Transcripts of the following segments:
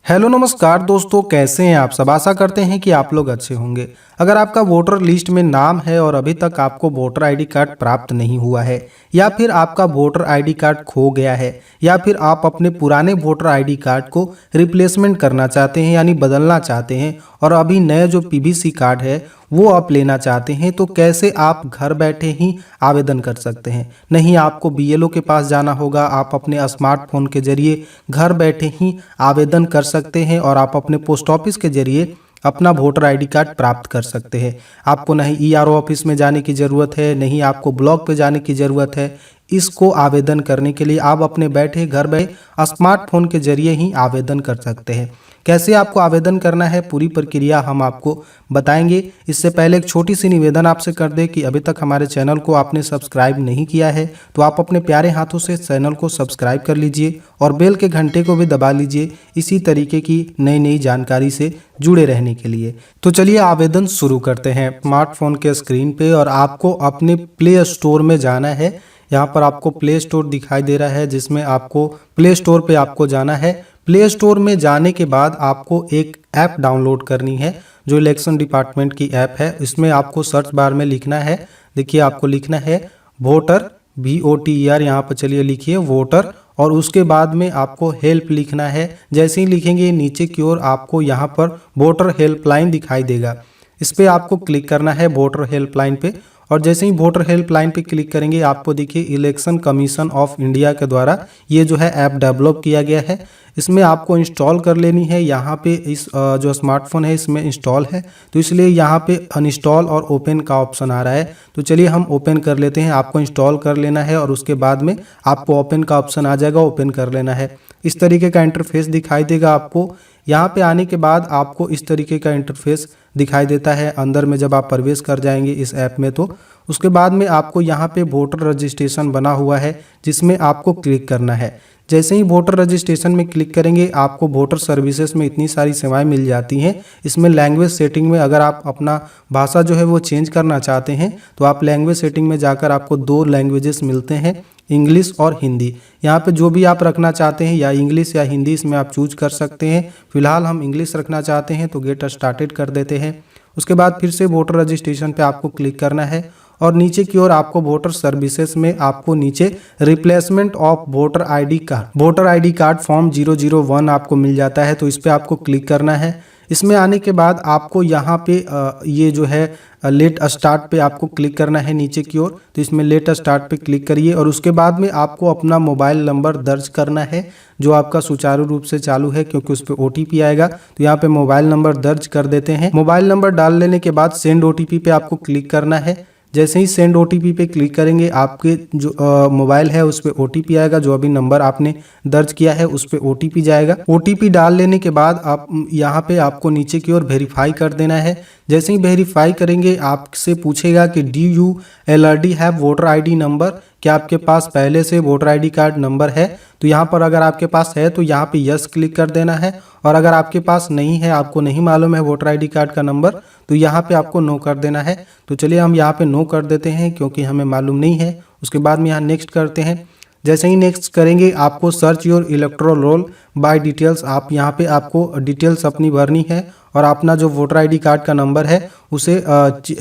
Hello नमस्कार दोस्तों, कैसे हैं आप सब। आशा करते हैं कि आप लोग अच्छे होंगे। अगर आपका वोटर लिस्ट में नाम है और अभी तक आपको वोटर आईडी कार्ड प्राप्त नहीं हुआ है, या फिर आपका वोटर आईडी कार्ड खो गया है, या फिर आप अपने पुराने वोटर आईडी कार्ड को रिप्लेसमेंट करना चाहते हैं यानी बदलना चाहते हैं, और अभी नया जो पीवीसी कार्ड है वो आप लेना चाहते हैं, तो कैसे आप घर बैठे ही आवेदन कर सकते हैं। नहीं आपको बीएलओ के पास जाना होगा, आप अपने स्मार्टफोन के जरिए घर बैठे ही आवेदन कर सकते हैं और आप अपने पोस्ट ऑफिस के जरिए अपना वोटर आईडी कार्ड प्राप्त कर सकते हैं। आपको नहीं ईआरओ ऑफिस में जाने की ज़रूरत है, नहीं आपको ब्लॉक पे जाने की ज़रूरत है। इसको आवेदन करने के लिए आप अपने बैठे घर बैठे स्मार्टफोन के जरिए ही आवेदन कर सकते हैं। कैसे आपको आवेदन करना है, पूरी प्रक्रिया हम आपको बताएंगे। इससे पहले एक छोटी सी निवेदन आपसे कर दे कि अभी तक हमारे चैनल को आपने सब्सक्राइब नहीं किया है तो आप अपने प्यारे हाथों से चैनल को सब्सक्राइब कर लीजिए और बेल के घंटे को भी दबा लीजिए, इसी तरीके की नई नई जानकारी से जुड़े रहने के लिए। तो चलिए आवेदन शुरू करते हैं। स्मार्टफोन के स्क्रीन पे और आपको अपने प्ले स्टोर में जाना है। यहाँ पर आपको प्ले स्टोर दिखाई दे रहा है, जिसमें आपको प्ले स्टोर पे आपको जाना है। प्ले स्टोर में जाने के बाद आपको एक ऐप डाउनलोड करनी है जो इलेक्शन डिपार्टमेंट की ऐप है। इसमें आपको सर्च बार में लिखना है, देखिए आपको लिखना है वोटर, VOTER, यहाँ पर चलिए लिखिए वोटर, और उसके बाद में आपको हेल्प लिखना है। जैसे ही लिखेंगे नीचे की ओर आपको यहाँ पर वोटर हेल्पलाइन दिखाई देगा, इस पर आपको क्लिक करना है वोटर हेल्पलाइन पे। और जैसे ही वोटर हेल्पलाइन पे क्लिक करेंगे आपको देखिए इलेक्शन कमीशन ऑफ इंडिया के द्वारा ये जो है ऐप डेवलप किया गया है। इसमें आपको इंस्टॉल कर लेनी है। यहाँ पे इस जो स्मार्टफोन है इसमें इंस्टॉल है, तो इसलिए यहाँ पे अनइंस्टॉल और ओपन का ऑप्शन आ रहा है। तो चलिए हम ओपन कर लेते हैं। आपको इंस्टॉल कर लेना है और उसके बाद में आपको ओपन का ऑप्शन आ जाएगा, ओपन कर लेना है। इस तरीके का इंटरफेस दिखाई देगा आपको। यहाँ पे आने के बाद आपको इस तरीके का इंटरफेस दिखाई देता है अंदर में जब आप प्रवेश कर जाएंगे इस ऐप में। तो उसके बाद में आपको यहाँ पे वोटर रजिस्ट्रेशन बना हुआ है जिसमें आपको क्लिक करना है। जैसे ही वोटर रजिस्ट्रेशन में क्लिक करेंगे आपको वोटर सर्विसेज में इतनी सारी सेवाएं मिल जाती हैं। इसमें लैंग्वेज सेटिंग में अगर आप अपना भाषा जो है वो चेंज करना चाहते हैं तो आप लैंग्वेज सेटिंग में जाकर आपको 2 लैंग्वेजेस मिलते हैं, इंग्लिश और हिंदी। यहाँ पे जो भी आप रखना चाहते हैं या इंग्लिश या हिंदी, इसमें आप चूज कर सकते हैं। फिलहाल हम इंग्लिश रखना चाहते हैं तो गेट स्टार्टेड कर देते हैं। उसके बाद फिर से वोटर रजिस्ट्रेशन पे आपको क्लिक करना है और नीचे की ओर आपको वोटर सर्विसेज में आपको नीचे replacement of voter ID card form 001 आपको मिल जाता है, तो इस पर आपको क्लिक करना है। इसमें आने के बाद आपको यहाँ पे ये जो है लेट स्टार्ट पे आपको क्लिक करना है नीचे की ओर। तो इसमें लेट स्टार्ट पे क्लिक करिए और उसके बाद में आपको अपना मोबाइल नंबर दर्ज करना है जो आपका सुचारू रूप से चालू है, क्योंकि उस पर OTP आएगा। तो यहाँ पे मोबाइल नंबर दर्ज कर देते हैं। मोबाइल नंबर डाल लेने के बाद सेंड OTP पे आपको क्लिक करना है। जैसे ही सेंड OTP पे क्लिक करेंगे आपके जो मोबाइल है उस पर OTP आएगा, जो अभी नंबर आपने दर्ज किया है उस पर OTP जाएगा। OTP डाल लेने के बाद आप यहाँ पे आपको नीचे की ओर वेरीफाई कर देना है। जैसे ही वेरीफाई करेंगे आपसे पूछेगा कि do you already have voter ID number, क्या आपके पास पहले से वोटर आईडी कार्ड नंबर है। तो यहाँ पर अगर आपके पास है तो यहाँ पे यस क्लिक कर देना है, और अगर आपके पास नहीं है, आपको नहीं मालूम है वोटर आईडी कार्ड का नंबर, तो यहाँ पे आपको नो कर देना है। तो चलिए हम यहाँ पे नो कर देते हैं क्योंकि हमें मालूम नहीं है। उसके बाद में यहाँ नेक्स्ट करते हैं। जैसे ही नेक्स्ट करेंगे आपको search your electoral roll by details, आप यहाँ पे आपको डिटेल्स अपनी भरनी है और अपना जो वोटर आईडी कार्ड का नंबर है उसे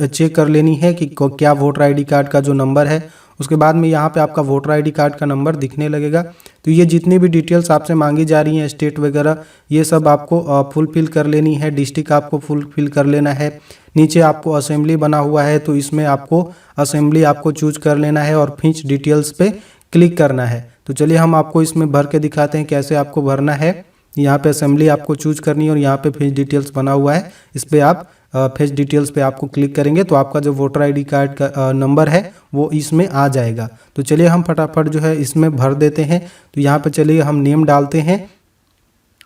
चेक कर लेनी है कि क्या वोटर आईडी कार्ड का जो नंबर है। उसके बाद में यहाँ पे आपका वोटर आईडी कार्ड का नंबर दिखने लगेगा। तो ये जितनी भी डिटेल्स आपसे मांगी जा रही हैं, स्टेट वगैरह, ये सब आपको फुलफिल कर लेनी है। डिस्ट्रिक्ट आपको फुलफिल कर लेना है। नीचे आपको असेंबली बना हुआ है तो इसमें आपको असेंबली आपको चूज कर लेना है और फिंच डिटेल्स पे क्लिक करना है। तो चलिए हम आपको इसमें भर के दिखाते हैं कैसे आपको भरना है। यहाँ पे असेंबली आपको चूज करनी है और यहाँ पे फिंच डिटेल्स बना हुआ है, इस पर आप फेच डिटेल्स पे आपको क्लिक करेंगे तो आपका जो वोटर आईडी कार्ड का नंबर है वो इसमें आ जाएगा। तो चलिए हम फटाफट जो है इसमें भर देते हैं। तो यहाँ पे चलिए हम नेम डालते हैं।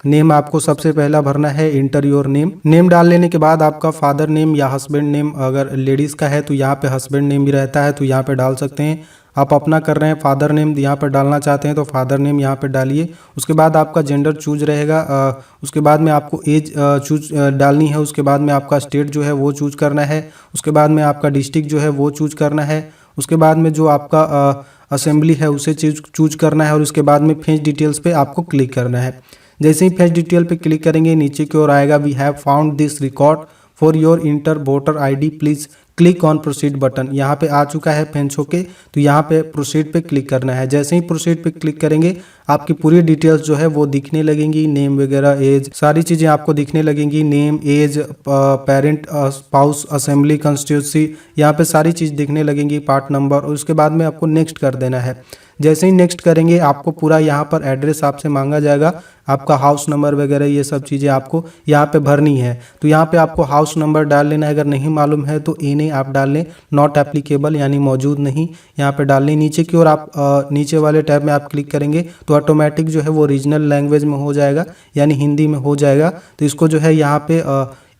नेम आपको सबसे पहला भरना है, इंटर योर नेम। नेम डाल लेने के बाद आपका फादर नेम या हस्बैंड नेम, अगर लेडीज़ का है तो यहाँ पे हस्बैंड नेम भी रहता है तो यहाँ पे डाल सकते हैं। आप अपना कर रहे हैं फादर नेम यहाँ पर डालना चाहते हैं तो फादर नेम यहाँ पर डालिए। उसके बाद आपका जेंडर चूज रहेगा। उसके बाद में आपको एज चूज डालनी है। उसके बाद में आपका स्टेट जो है वो चूज करना है। उसके बाद में आपका डिस्ट्रिक्ट जो है वो चूज करना है। उसके बाद में जो आपका असेंबली है उसे चूज करना है और उसके बाद में फेच डिटेल्स पे आपको क्लिक करना है। जैसे ही फेच डिटेल पे क्लिक करेंगे नीचे की ओर आएगा we have found this record for your enter voter ID please click on proceed button. यहाँ पे आ चुका है फेंच होके, तो यहाँ पे प्रोसीड पे क्लिक करना है। जैसे ही प्रोसीड पे क्लिक करेंगे आपकी पूरी डिटेल्स जो है वो दिखने लगेंगी, नेम वगैरह, एज, सारी चीज़ें आपको दिखने लगेंगी। Name, age, parent, spouse, assembly, constituency, यहाँ पे सारी चीज़ दिखने लगेंगी, पार्ट नंबर, और उसके बाद में आपको नेक्स्ट कर देना है। जैसे ही नेक्स्ट करेंगे आपको पूरा यहाँ पर एड्रेस आपसे मांगा जाएगा, आपका हाउस नंबर वगैरह ये सब चीज़ें आपको यहाँ पे भरनी है। तो यहाँ पे आपको हाउस नंबर डाल लेना है, अगर नहीं मालूम है तो एने आप डाल लें, नॉट एप्लीकेबल यानी मौजूद नहीं यहाँ पे डाल लें। नीचे की ओर आप नीचे वाले टैब में आप क्लिक करेंगे तो ऑटोमेटिक जो है वो रीजनल लैंग्वेज में हो जाएगा, यानी हिंदी में हो जाएगा। तो इसको जो है यहाँ पे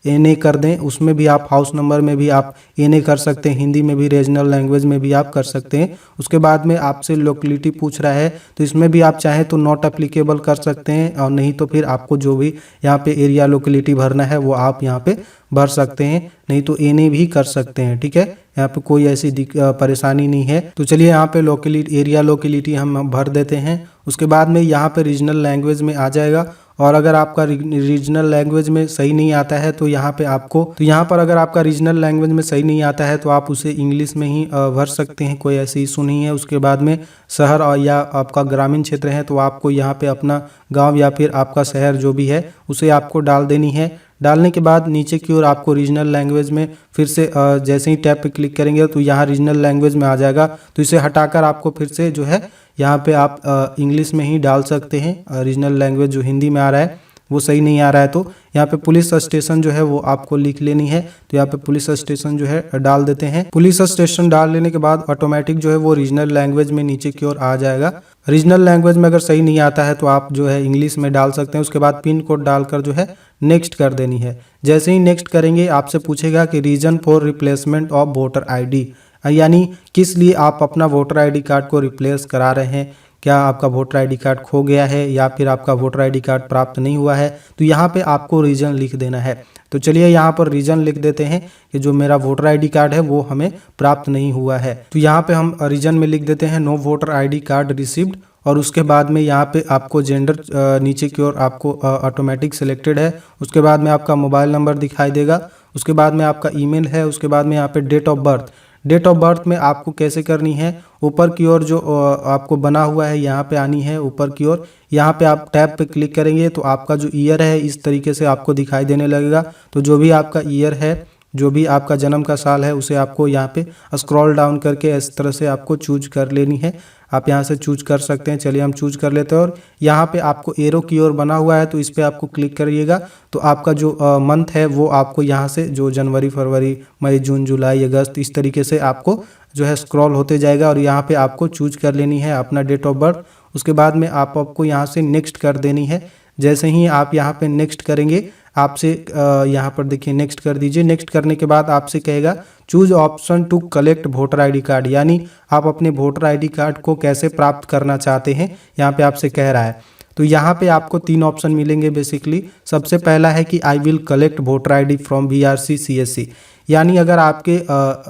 एने कर दें, उसमें भी आप हाउस नंबर में भी आप एने कर सकते हैं, हिंदी में भी, रीजनल लैंग्वेज में भी आप कर सकते हैं। उसके बाद में आपसे लोकेलिटी पूछ रहा है तो इसमें भी आप चाहें तो नॉट एप्लीकेबल कर सकते हैं, और नहीं तो फिर आपको जो भी यहाँ पे एरिया लोकेलिटी भरना है वो आप यहाँ पे भर सकते हैं, नहीं तो एने भी कर सकते हैं। ठीक है, यहाँ पे कोई ऐसी परेशानी नहीं है। तो चलिए यहाँ पे लोकेलिटी, एरिया लोकेलिटी हम भर देते हैं। उसके बाद में यहाँ पे रीजनल लैंग्वेज में आ जाएगा, और अगर आपका रीजनल लैंग्वेज में सही नहीं आता है तो यहाँ पे आपको, तो यहाँ पर अगर आपका रीजनल लैंग्वेज में सही नहीं आता है तो आप उसे इंग्लिश में ही भर सकते हैं, कोई ऐसी इशू नहीं है। उसके बाद में शहर और या आपका ग्रामीण क्षेत्र है तो आपको यहाँ पे अपना गांव या फिर आपका शहर जो भी है उसे आपको डाल देनी है। डालने के बाद नीचे की ओर आपको रीजनल लैंग्वेज में फिर से जैसे ही टैब पे क्लिक करेंगे तो यहाँ रीजनल लैंग्वेज में आ जाएगा, तो इसे हटाकर आपको फिर से जो है यहाँ पे आप इंग्लिश में ही डाल सकते हैं। रीजनल लैंग्वेज जो हिंदी में आ रहा है वो सही नहीं आ रहा है तो यहाँ पे पुलिस स्टेशन जो है वो आपको लिख लेनी है, तो यहाँ पे पुलिस स्टेशन जो है डाल देते हैं। पुलिस स्टेशन डाल लेने के बाद ऑटोमेटिक जो है वो रीजनल लैंग्वेज में नीचे की ओर आ जाएगा। रीजनल लैंग्वेज में अगर सही नहीं आता है तो आप जो है इंग्लिश में डाल सकते हैं। उसके बाद पिन कोड डालकर जो है नेक्स्ट कर देनी है। जैसे ही नेक्स्ट करेंगे आपसे पूछेगा कि reason for replacement of voter ID, यानी किस लिए आप अपना वोटर आईडी कार्ड को रिप्लेस करा रहे हैं, क्या आपका वोटर आईडी कार्ड खो गया है या फिर आपका वोटर आईडी कार्ड प्राप्त नहीं हुआ है, तो यहाँ पे आपको रीजन लिख देना है। तो चलिए यहाँ पर रीजन लिख देते हैं कि जो मेरा वोटर आईडी कार्ड है वो हमें प्राप्त नहीं हुआ है। तो यहाँ पे हम रीजन में लिख देते हैं no voter ID card received, और उसके बाद में यहाँ पे आपको जेंडर नीचे की ओर आपको ऑटोमेटिक सिलेक्टेड है। उसके बाद में आपका मोबाइल नंबर दिखाई देगा, उसके बाद में आपका ईमेल है, उसके बाद में यहाँ पे date of birth. Date of birth में आपको कैसे करनी है, ऊपर की ओर जो आपको बना हुआ है यहाँ पे आनी है ऊपर की ओर। यहाँ पे आप टैब पे क्लिक करेंगे तो आपका जो ईयर है इस तरीके से आपको दिखाई देने लगेगा। तो जो भी आपका ईयर है, जो भी आपका जन्म का साल है उसे आपको यहाँ पे स्क्रॉल डाउन करके इस तरह से आपको चूज कर लेनी है। आप यहाँ से चूज कर सकते हैं। चलिए हम चूज कर लेते हैं, और यहाँ पे आपको एरो की ओर बना हुआ है तो इस पे आपको क्लिक करिएगा। तो आपका जो मंथ है वो आपको यहाँ से जो जनवरी, फरवरी, मई, जून, जुलाई, अगस्त, इस तरीके से आपको जो है स्क्रॉल होते जाएगा, और यहाँ पे आपको चूज कर लेनी है अपना डेट ऑफ बर्थ। उसके बाद में आपको यहाँ से नेक्स्ट कर देनी है। जैसे ही आप यहाँ पे नेक्स्ट करेंगे आपसे यहाँ पर देखिए नेक्स्ट कर दीजिए। नेक्स्ट करने के बाद आपसे कहेगा choose option to collect voter ID card, यानी आप अपने वोटर आईडी कार्ड को कैसे प्राप्त करना चाहते हैं, यहाँ पे आपसे कह रहा है। तो यहाँ पे आपको 3 ऑप्शन मिलेंगे बेसिकली। सबसे पहला है कि I will collect voter ID from VRC CSC, यानी अगर आपके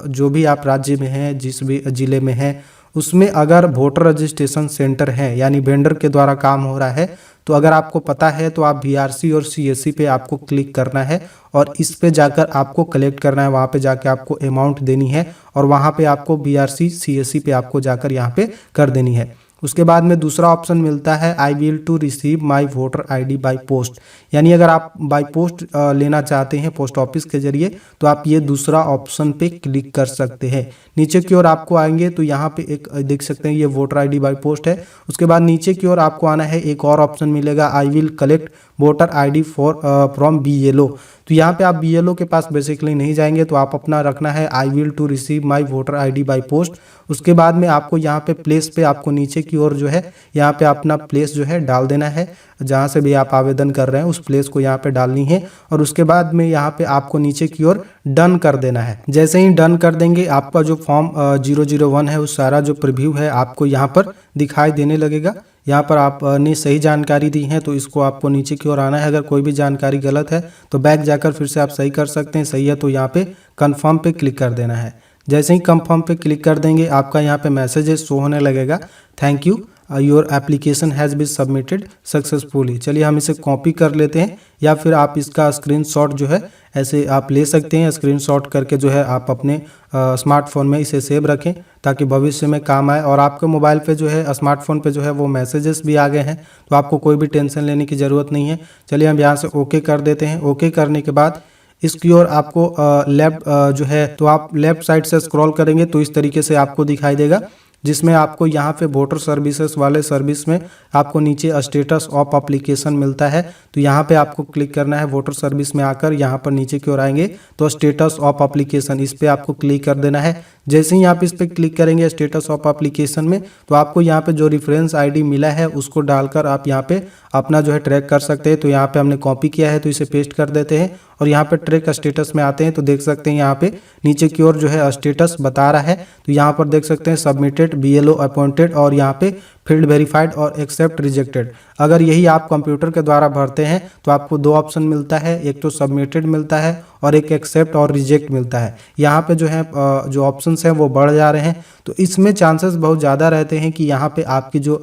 जो भी आप राज्य में हैं, जिस भी जिले में हैं, उसमें अगर वोटर रजिस्ट्रेशन सेंटर है यानी वेंडर के द्वारा काम हो रहा है, तो अगर आपको पता है तो आप VRC और CSC पे आपको क्लिक करना है और इस पे जाकर आपको कलेक्ट करना है। वहाँ पे जाके आपको अमाउंट देनी है और वहाँ पे आपको VRC CSC पे आपको जाकर यहाँ पे कर देनी है। उसके बाद में दूसरा ऑप्शन मिलता है I will to receive my voter ID by post, यानी अगर आप बाय पोस्ट लेना चाहते हैं पोस्ट ऑफिस के जरिए तो आप ये दूसरा ऑप्शन पे क्लिक कर सकते हैं। नीचे की ओर आपको आएंगे तो यहाँ पे एक देख सकते हैं ये वोटर आईडी बाय पोस्ट है। उसके बाद नीचे की ओर आपको आना है, एक और ऑप्शन मिलेगा I will collect voter ID from BLO। तो यहाँ पे आप BLO के पास बेसिकली नहीं जाएंगे, तो आप अपना रखना है I will to receive my voter ID by post. उसके बाद में आपको यहाँ पे प्लेस पे आपको नीचे की ओर जो है यहाँ पे अपना प्लेस जो है डाल देना है, जहाँ से भी आप आवेदन कर रहे हैं उस प्लेस को यहाँ पे डालनी है। और उसके बाद में यहाँ पे आपको नीचे की ओर डन कर देना है। जैसे ही डन कर देंगे आपका जो फॉर्म 001 है उस सारा जो प्रीव्यू है आपको यहाँ पर दिखाई देने लगेगा। यहाँ पर आपने सही जानकारी दी है तो इसको आपको नीचे की ओर आना है। अगर कोई भी जानकारी गलत है तो बैक जाकर फिर से आप सही कर सकते हैं। सही है तो यहाँ पे कंफर्म पे क्लिक कर देना है। जैसे ही कंफर्म पे क्लिक कर देंगे आपका यहाँ पे मैसेज शो होने लगेगा, thank you your application has been submitted successfully. चलिए हम इसे कॉपी कर लेते हैं, या फिर आप इसका स्क्रीनशॉट जो है ऐसे आप ले सकते हैं। स्क्रीनशॉट करके जो है आप अपने स्मार्टफोन में इसे सेव रखें ताकि भविष्य में काम आए। और आपके मोबाइल पे जो है स्मार्टफोन पे जो है वो मैसेजेस भी आ गए हैं, तो आपको कोई भी टेंशन लेने की ज़रूरत नहीं है। चलिए हम यहाँ से ओके कर देते हैं। ओके करने के बाद इसकी ओर आपको लेफ्ट जो है तो आप लेफ्ट साइड से स्क्रॉल करेंगे तो इस तरीके से आपको दिखाई देगा, जिसमें आपको यहाँ पे वोटर सर्विसेज वाले सर्विस में आपको नीचे स्टेटस ऑफ एप्लीकेशन मिलता है। तो यहाँ पे आपको क्लिक करना है। वोटर सर्विस में आकर यहाँ पर नीचे की ओर आएंगे तो स्टेटस ऑफ एप्लीकेशन इस पे आपको क्लिक कर देना है। जैसे ही आप इस पे क्लिक करेंगे स्टेटस ऑफ एप्लीकेशन में, तो आपको यहाँ पे जो रेफरेंस आईडी मिला है उसको डालकर आप यहाँ पे अपना जो है ट्रैक कर सकते हैं। तो यहाँ पे हमने कॉपी किया है तो इसे पेस्ट कर देते हैं और यहाँ पे ट्रैक स्टेटस में आते हैं तो देख सकते हैं यहाँ पे नीचे की ओर जो है स्टेटस बता रहा है। तो यहाँ पर देख सकते हैं सबमिटेड, BLO अपॉइंटेड और यहाँ पे फील्ड वेरीफाइड और एक्सेप्ट रिजेक्टेड। अगर यही आप कंप्यूटर के द्वारा भरते हैं तो आपको दो ऑप्शन मिलता है, एक तो सबमिटेड मिलता है और एक एक्सेप्ट और रिजेक्ट मिलता है। यहाँ पे जो है जो ऑप्शंस हैं वो बढ़ जा रहे हैं, तो इसमें चांसेस बहुत ज़्यादा रहते हैं कि यहाँ पे आपकी जो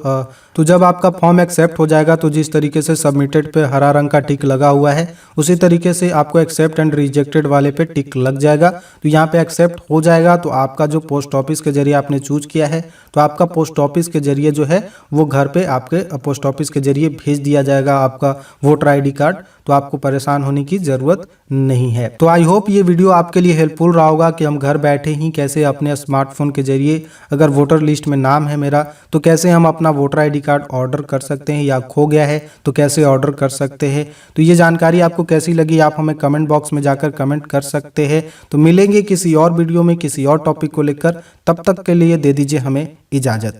तो जब आपका फॉर्म एक्सेप्ट हो जाएगा तो जिस तरीके से सबमिटेड पे हरा रंग का टिक लगा हुआ है उसी तरीके से आपको एक्सेप्ट एंड रिजेक्टेड वाले पे टिक लग जाएगा। तो यहाँ पे एक्सेप्ट हो जाएगा तो आपका जो पोस्ट ऑफिस के जरिए आपने चूज किया है तो आपका पोस्ट ऑफिस के जरिए जो है वो घर पे आपके पोस्ट ऑफिस के जरिए भेज दिया जाएगा आपका वोटर ID कार्ड। तो आपको परेशान होने की ज़रूरत नहीं है। तो आई होप ये वीडियो आपके लिए हेल्पफुल रहा होगा कि हम घर बैठे ही कैसे अपने स्मार्टफोन के जरिए अगर वोटर लिस्ट में नाम है मेरा तो कैसे हम अपना वोटर ID कार्ड ऑर्डर कर सकते हैं, या खो गया है तो कैसे ऑर्डर कर सकते हैं। तो ये जानकारी आपको कैसी लगी आप हमें कमेंट बॉक्स में जाकर कमेंट कर सकते हैं। तो मिलेंगे किसी और वीडियो में किसी और टॉपिक को लेकर, तब तक के लिए दे दीजिए हमें इजाज़त।